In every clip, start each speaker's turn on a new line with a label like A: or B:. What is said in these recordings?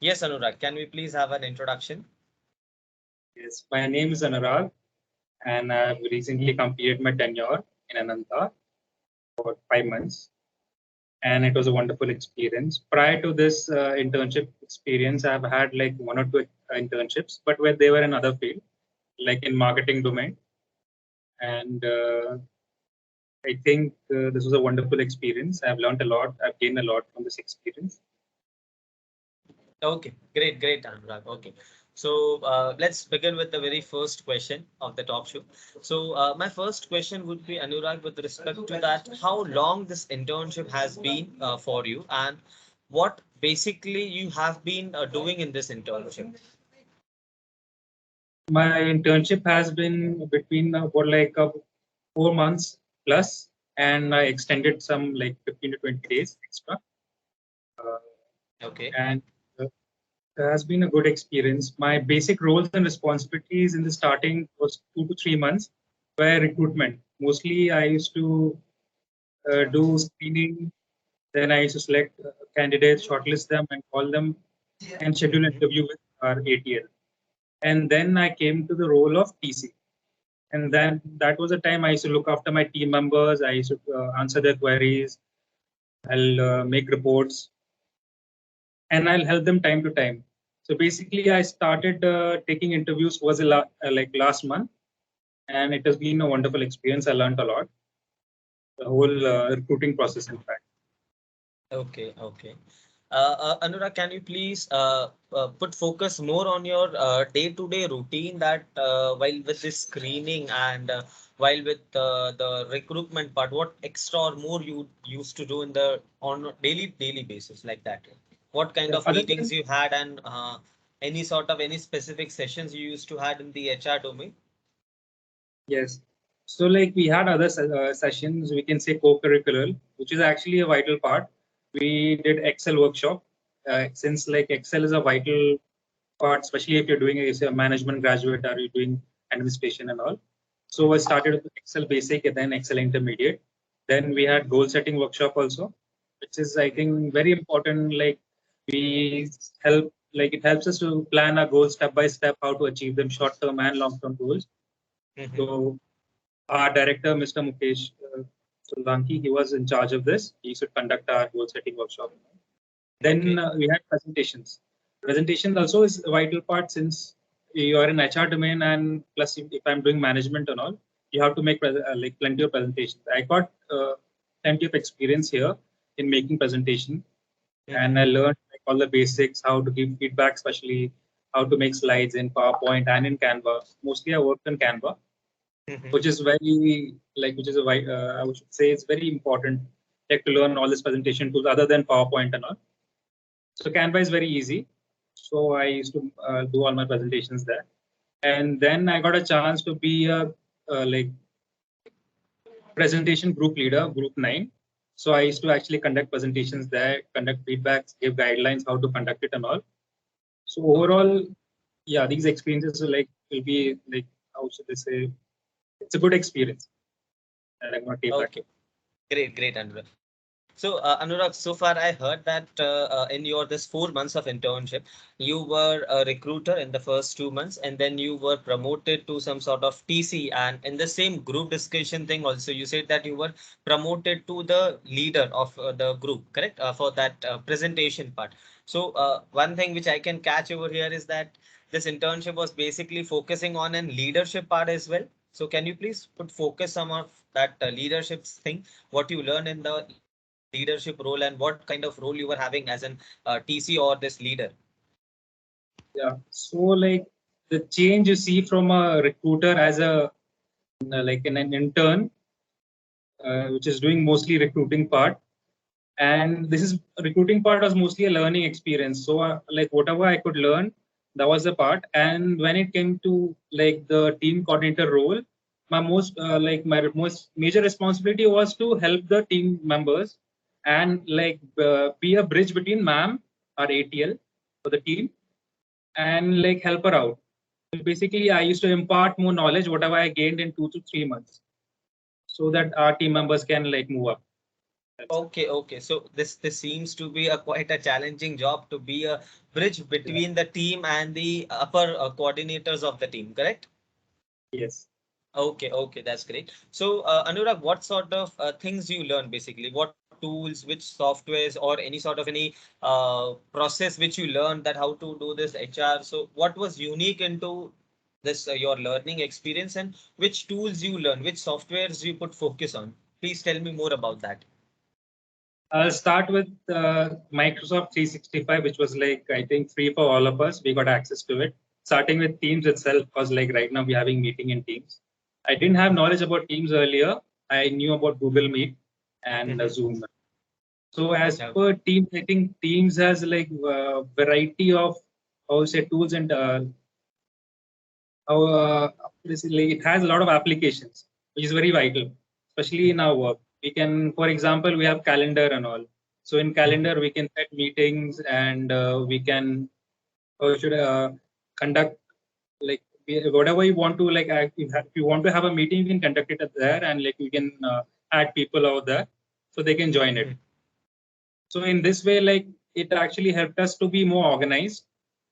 A: Yes, Anurag, can we please have an introduction?
B: Yes, my name is Anurag, and I've recently completed my tenure in Ananta for 5 months, and it was a wonderful experience. Prior to this internship experience, I've had like one or two internships, but where they were in other field, like in marketing domain, and I think this was a wonderful experience. I've learned a lot. I've gained a lot from this experience.
A: Okay, great, Anurag. Okay. So let's begin with the very first question of the talk show. So my first question would be, Anurag, with respect to that, how long this internship has been for you, and what basically you have been doing in this internship?
B: My internship has been between about like 4 months plus, and I extended some like 15 to 20 days extra. Uh,
A: Okay.
B: and it has been a good experience. My basic roles and responsibilities in the starting was 2 to 3 months were recruitment. Mostly, I used to do screening. Then I used to select candidates, shortlist them, and call them and schedule an
A: Mhm.
B: interview with our ATL. And then I came to the role of TC. And then that was the time I used to look after my team members. I used to answer their queries. I'll make reports, and I'll help them time to time. So basically, I started taking interviews was like last month, and it has been a wonderful experience. I learned a lot. The whole recruiting process, in fact.
A: Okay. Anurag, can you please put focus more on your day-to-day routine that while with this screening and while with the recruitment part, what extra or more you used to do in the on a daily basis like that? What kind
B: Yeah,
A: of
B: other
A: meetings
B: than
A: you had and any sort of any specific sessions you used to had in the HR domain?
B: yes, so like we had other sessions. We can say co-curricular, which is actually a vital part. We did Excel workshop. Since like Excel is a vital part, especially if you're doing a management graduate or you're doing administration and all. So I started with Excel basic and then Excel intermediate. Then we had goal setting workshop also, which is I think very important. Like we help, like it helps us to plan our goals step by step, how to achieve them, short term and long term goals.
A: Mm-hmm.
B: So our director, Mr. Mukesh Solanki, he was in charge of this. He should conduct our goal setting workshop. Then
A: Okay.
B: we had presentations. Presentation also is a vital part since you are in HR domain, and plus if I'm doing management and all, you have to make like plenty of presentations. I got plenty of experience here in making presentation, and
A: Mm-hmm.
B: I learned like all the basics, how to give feedback, especially how to make slides in PowerPoint and in Canva. Mostly I worked in Canva,
A: Mm-hmm.
B: which is very like which is a I would say it's very important like to learn all this presentation tools other than PowerPoint and all. So Canva is very easy. So I used to do all my presentations there, and then I got a chance to be a like presentation group leader, group 9. So I used to actually conduct presentations there, conduct feedbacks, give guidelines how to conduct it and all. So
A: Okay.
B: overall, yeah, these experiences will be like how should I say? It's a good experience that I'm gonna take back.
A: Okay. Great, Anurag. So, Anurag, so far I heard that in your this 4 months of internship, you were a recruiter in the first 2 months, and then you were promoted to some sort of TC. And in the same group discussion thing, also you said that you were promoted to the leader of the group, correct? For that presentation part. So, one thing which I can catch over here is that this internship was basically focusing on an leadership part as well. So, can you please put focus some of that leadership thing? What you learn in the leadership role and what kind of role you were having as an TC or this leader?
B: Yeah. So like the change you see from a recruiter as a like an intern, which is doing mostly recruiting part, and this is recruiting part was mostly a learning experience. So like whatever I could learn, that was the part. And when it came to like the team coordinator role, my most major responsibility was to help the team members and like be a bridge between ma'am, our ATL for the team, and like help her out. So basically, I used to impart more knowledge, whatever I gained in 2 to 3 months, so that our team members can like move up.
A: Okay. So this seems to be a quite a challenging job to be a bridge
B: Yeah.
A: between the team and the upper coordinators of the team, correct?
B: Yes.
A: Okay, that's great. So, Anurag, what sort of things you learn basically? What tools, which softwares, or any sort of any process which you learned that how to do this HR? So, what was unique into this your learning experience, and which tools you learn, which softwares you put focus on? Please tell me more about that.
B: I'll start with Microsoft 365, which was like, I think, free for all of us. We got access to it. Starting with Teams itself, because like right now we're having meeting in Teams. I didn't have knowledge about Teams earlier. I knew about Google Meet and
A: Mhm.
B: Zoom. So as
A: Okay.
B: per Teams, I think Teams has like variety of, how to say, tools and basically it has a lot of applications, which is very vital, especially in our work. We can, for example, we have calendar and all. So in
A: Mhm.
B: calendar, we can set meetings and we can should conduct like whatever you want to like. If you want to have a meeting, you can conduct it there, and like we can add people over there, so they can join it.
A: Mhm.
B: So in this way, like it actually helped us to be more organized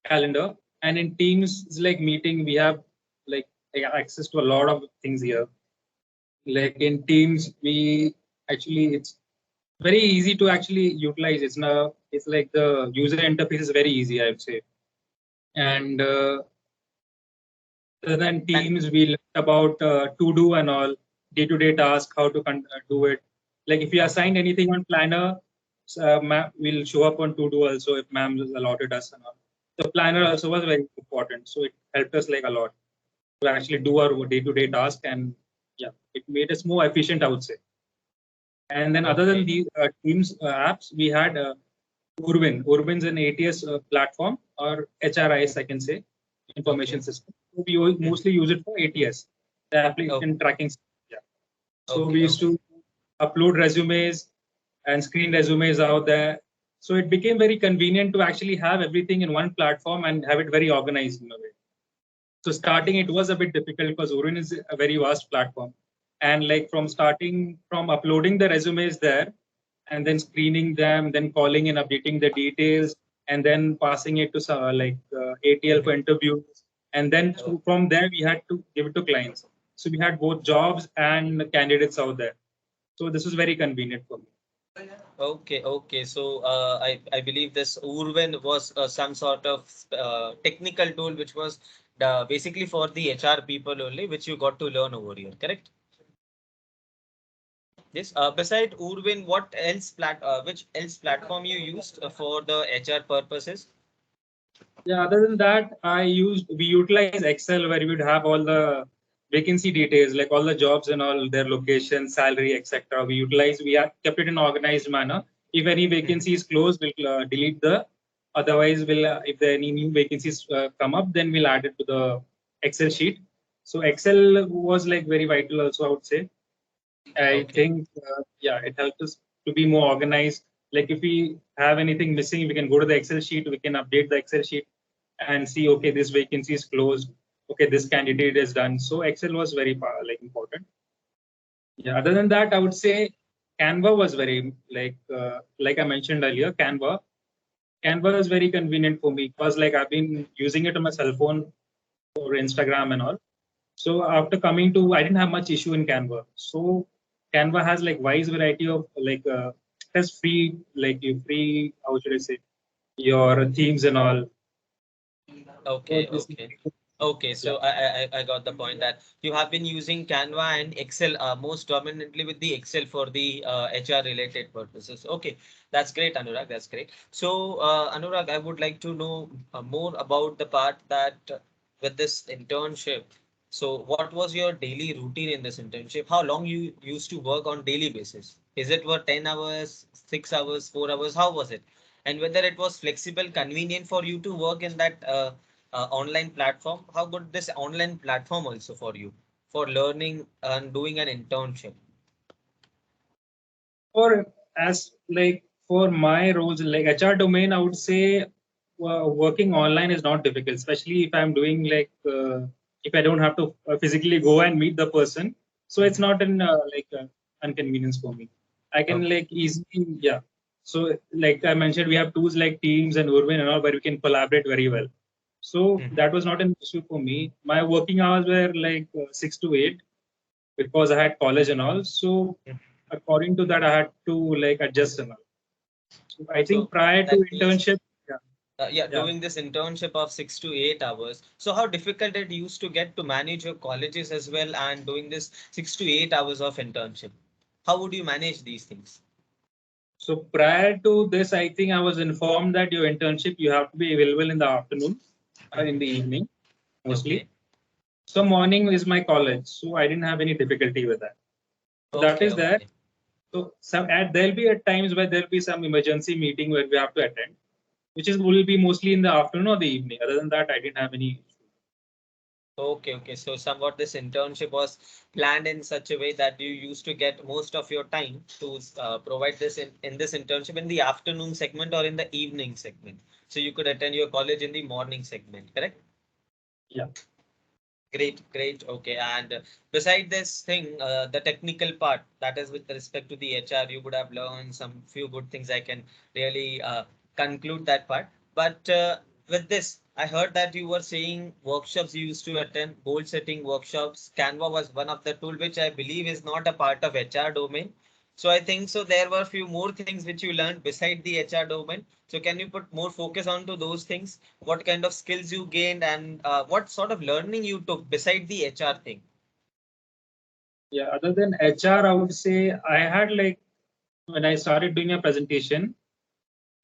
B: calendar. And in Teams, it's like meeting, we have like access to a lot of things here. Like in Teams, we actually it's very easy to actually utilize. It's like the user interface is very easy, I would say. And other than
A: And
B: Teams, we learned about to do and all day-to-day task, how to do it. Like if you
A: okay.
B: assign anything on Planner, will show up on to do also if ma'am has allotted us and all. The Planner
A: Okay.
B: also was very important, so it helped us like a lot to actually do our day-to-day task, and yeah, it made us more efficient, I would say. And then other than
A: Okay.
B: these Teams apps, we had Urban. Urban's an ATS platform or HRIS, I can say, information
A: Okay.
B: system. So we
A: Mhm.
B: mostly use it for ATS, the application
A: Okay.
B: tracking system. Yeah. So we
A: Okay.
B: used
A: Okay.
B: to upload resumes and screen resumes out there. So it became very convenient to actually have everything in one platform and have it very organized in a way. So starting it was a bit difficult because Orun is a very vast platform, and like from starting from uploading the resumes there, and then screening them, then calling and updating the details, and then passing it to ATL for
A: Mhm.
B: interviews, and then
A: Oh,
B: from there we had to give it to clients. So we had both jobs and candidates out there. So this was very convenient for me.
A: okay. So I believe this Urban was some sort of technical tool which was basically for the HR people only, which you got to learn over here, correct? Yes. Beside Urban, what else which else platform you used for the HR purposes?
B: Yeah, other than that, we utilize Excel where we would have all the vacancy details, like all the jobs and all their location, salary, etc. We have kept it in organized manner. If any
A: Mhm.
B: vacancy is closed, we'll delete the. Otherwise, if there any new vacancies come up, then we'll add it to the Excel sheet. So Excel was like very vital also, I would say. I
A: Okay.
B: think, yeah, it helps us to be more organized. Like if we have anything missing, we can go to the Excel sheet, we can update the Excel sheet and see, okay, this vacancy is closed. Okay, this candidate is done. So Excel was very like important. Yeah. Other than that, I would say Canva was very like I mentioned earlier, Canva is very convenient for me because like I've been using it on my cell phone for Instagram and all. So after coming to, I didn't have much issue in Canva. So Canva has like wide variety of it has free how should I say your themes and all. So
A: Okay,
B: this
A: okay. Okay,
B: yeah.
A: so I got the point that you have been using Canva and Excel most dominantly with the Excel for the HR related purposes. Okay, that's great, Anurag. That's great. So, Anurag, I would like to know more about the part that with this internship. So, what was your daily routine in this internship? How long you used to work on daily basis? Is it for 10 hours, 6 hours, 4 hours? How was it? And whether it was flexible, convenient for you to work in that online platform. How good this online platform also for you for learning and doing an internship?
B: For as like for my roles like HR domain, I would say working online is not difficult, especially if I'm doing if I don't have to physically go and meet the person. So it's
A: Mhm.
B: not an inconvenience for me. I can
A: Okay.
B: like easily, yeah. So like I mentioned, we have tools like Teams and Urban and all where we can collaborate very well. So
A: Mhm.
B: that was not an issue for me. My working hours were like 6 to 8 because I had college and all. So
A: Mhm.
B: according to that, I had to like adjust and all. So I think
A: So
B: prior to
A: that means,
B: internship, yeah,
A: yeah,
B: yeah.
A: doing this internship of 6 to 8 hours. So how difficult it used to get to manage your colleges as well and doing this 6 to 8 hours of internship? How would you manage these things?
B: So prior to this, I think I was informed that your internship you have to be available in the afternoon or in
A: Mhm.
B: the evening mostly.
A: Okay.
B: So morning is my college, so I didn't have any difficulty with that. So that
A: Okay.
B: is there.
A: Okay.
B: So there'll be at times where there'll be some emergency meeting where we have to attend, which is will be mostly in the afternoon or the evening. Other than that, I didn't have any issue.
A: Okay, okay. So somewhat this internship was planned in such a way that you used to get most of your time to provide this in this internship in the afternoon segment or in the evening segment. So you could attend your college in the morning segment, correct?
B: Yeah.
A: Great, great. Okay. And beside this thing, the technical part, that is with respect to the HR, you would have learned some few good things. I can really conclude that part. But with this, I heard that you were saying workshops you used to attend, goal setting workshops. Canva was one of the tool, which I believe is not a part of HR domain. So I think so there were a few more things which you learned beside the HR domain. So can you put more focus onto those things? What kind of skills you gained and what sort of learning you took beside the HR thing?
B: Yeah. Other than HR, I would say I had like when I started doing a presentation,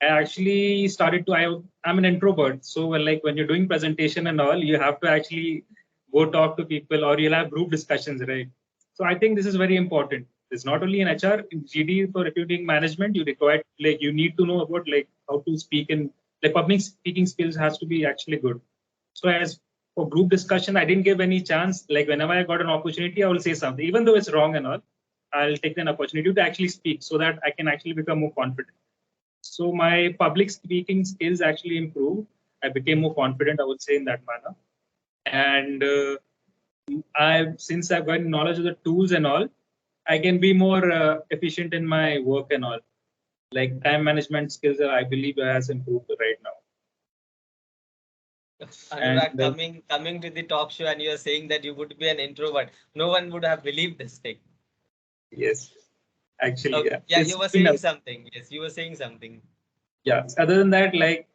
B: I actually started to. I'm an introvert, so like when you're doing presentation and all, you have to actually go talk to people, or you'll have group discussions, right? So I think this is very important. It's not only in HR, in GD for recruiting management, you require like you need to know about like how to speak and like public speaking skills has to be actually good. So as for group discussion, I didn't give any chance. Like whenever I got an opportunity, I will say something, even though it's wrong and all. I'll take an opportunity to actually speak so that I can actually become more confident. So my public speaking skills actually improved. I became more confident, I would say, in that manner. And I, since I've got knowledge of the tools and all, I can be more efficient in my work and all. Like time management skills, I believe has improved right now. And
A: Anurag, coming to the talk show and you're saying that you would be an introvert. No one would have believed this thing.
B: yes, actually,
A: Okay.
B: yeah,
A: Yeah,
B: it's
A: you were
B: been a
A: saying something. Yes, you were saying something.
B: yeah. Other than that, like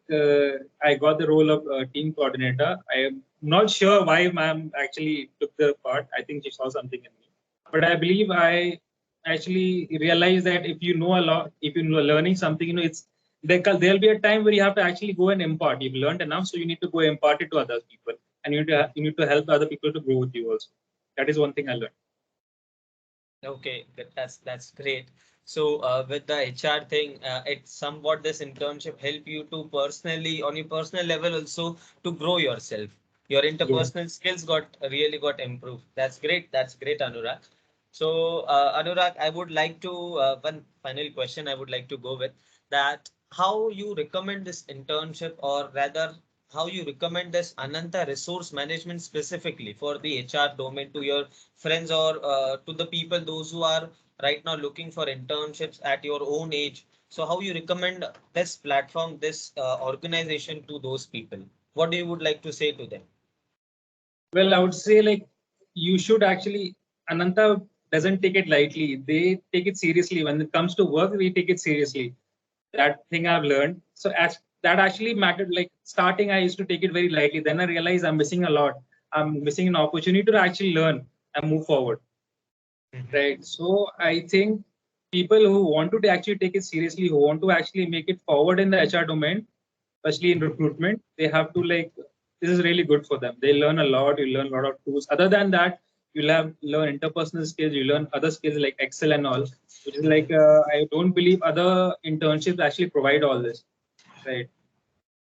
B: I got the role of team coordinator. I am not sure why ma'am actually took the part. I think she saw something in me. But I believe I actually realized that if you know a lot, if you know learning something, it's there'll be a time where you have to actually go and impart. You've learned enough, so you need to go impart it to other people, and you need to help other people to grow with you also. That is one thing I learned.
A: Okay, that's great. So with the HR thing, it's somewhat this internship help you to personally on your personal level also to grow yourself. Your
B: Yeah.
A: interpersonal skills got really got improved. That's great. That's great, Anurag. So Anurag, I would like to one final question I would like to go with that how you recommend this internship or rather how you recommend this Ananta resource management specifically for the HR domain to your friends or to the people those who are right now looking for internships at your own age. So how you recommend this platform, this organization to those people? What do you would like to say to them?
B: Well, I would say like you should actually Ananta doesn't take it lightly. They take it seriously. When it comes to work, we take it seriously. That thing I've learned. So as that actually mattered. Like starting, I used to take it very lightly. Then I realized I'm missing a lot. I'm missing an opportunity to actually learn and move forward.
A: Mhm.
B: Right. So I think people who want to actually take it seriously, who want to actually make it forward in the HR domain, especially in recruitment, they have to like this is really good for them. They learn a lot. You learn a lot of tools. Other than that, you'll have learn interpersonal skills. You learn other skills like Excel and all, which is like I don't believe other internships actually provide all this. Right.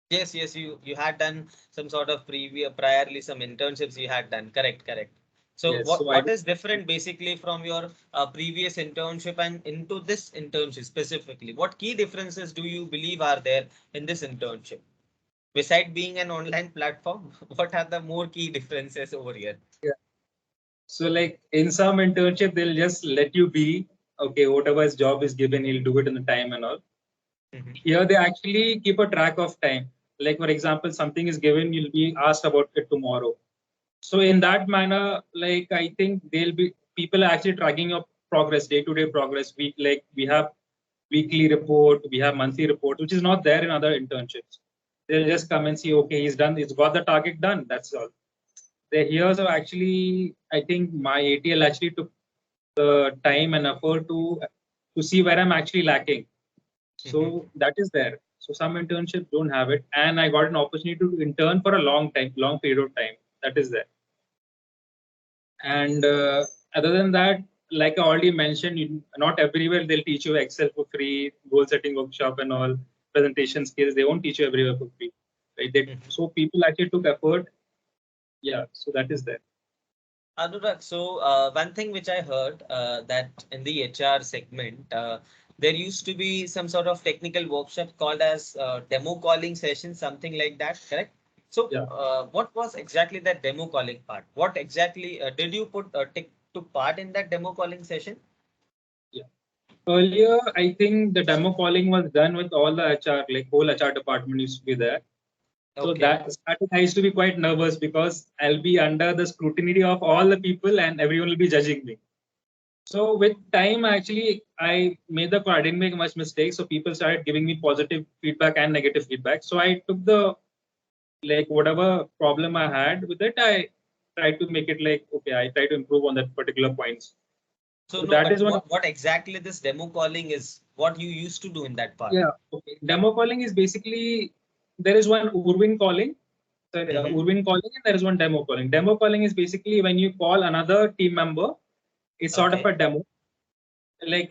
A: Yes, yes, you had done some sort of priorly some internships you had done. Correct, correct. So
B: Yes. So I
A: what is different basically from your previous internship and into this internship specifically? What key differences do you believe are there in this internship? Beside being an online platform, what are the more key differences over here?
B: yeah. So like in some internship, they'll just let you be. okay, whatever his job is given, he'll do it in the time and all.
A: Mhm.
B: Here they actually keep a track of time. Like for example, something is given, you'll be asked about it tomorrow. So in that manner, like I think they'll be people are actually tracking your progress, day-to-day progress. We have weekly report, we have monthly report, which is not there in other internships. They'll just come and see, okay, he's done, he's got the target done. That's all. They here, so actually, I think my ATL actually took the time and effort to see where I'm actually lacking.
A: Mhm.
B: So that is there. So some internships don't have it, and I got an opportunity to intern for a long time, long period of time. That is there. And other than that, like I already mentioned, not everywhere they'll teach you Excel for free, goal setting workshop and all, presentation skills. They won't teach you everywhere for free, right?
A: Mhm.
B: So people actually took effort. Yeah, so that is there.
A: Anurag, so one thing which I heard that in the HR segment, there used to be some sort of technical workshop called as demo calling session, something like that, correct? So,
B: Yeah,
A: what was exactly that demo calling part? What exactly did you took part in that demo calling session?
B: yeah. Earlier, I think the demo calling was done with all the HR, like whole HR department used to be there. So
A: Okay.
B: that starting, I used to be quite nervous because I'll be under the scrutiny of all the people and everyone will be judging me. So with time, actually, I made the call. I didn't make much mistakes. So people started giving me positive feedback and negative feedback. So I took the like whatever problem I had with it, I tried to make it like okay. I try to improve on that particular points.
A: So
B: So
A: no,
B: that
A: but
B: is one.
A: what exactly this demo calling is? What you used to do in that part?
B: Yeah. Okay. Demo calling is basically there is one Urwin calling. Sorry,
A: Mm-hmm.
B: Urwin calling and there is one demo calling. Demo calling is basically when you call another team member. It's sort of
A: Okay.
B: a demo. Like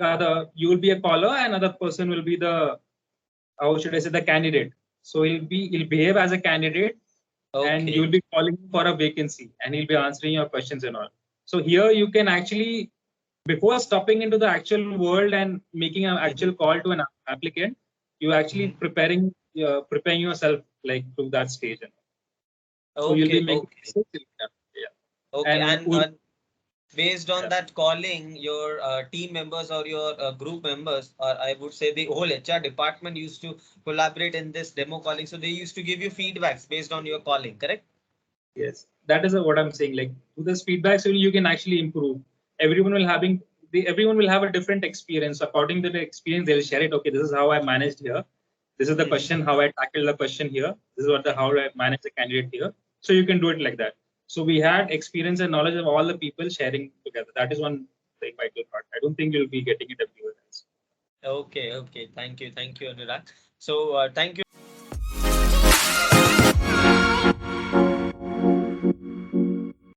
B: you will be a caller, and another person will be the how should I say the candidate. So he'll behave as a candidate, and
A: Okay.
B: you'll be calling for a vacancy, and he'll be answering your questions and all. So here you can actually before stepping into the actual world and making an
A: Mm-hmm.
B: actual call to an applicant, you actually
A: Mm-hmm.
B: preparing yourself like to that stage. So you'll be
A: Okay.
B: making
A: Okay.
B: mistakes. Yeah.
A: Okay.
B: And
A: And based on
B: yeah.
A: that calling, your team members or your group members, or I would say the whole HR department used to collaborate in this demo calling. So they used to give you feedbacks based on your calling, correct?
B: Yes, that is what I'm saying. Like through this feedback, so you can actually improve. Everyone will everyone will have a different experience. According to the experience, they'll share it. Okay, this is how I managed here. This is the
A: Mm-hmm.
B: question, how I tackled the question here. This is how
A: Mm-hmm.
B: I manage the candidate here. So you can do it like that. So we had experience and knowledge of all the people sharing together. That is one like vital part. I don't think you'll be getting it everywhere else.
A: Okay, okay. Thank you, Anurag. So, thank you.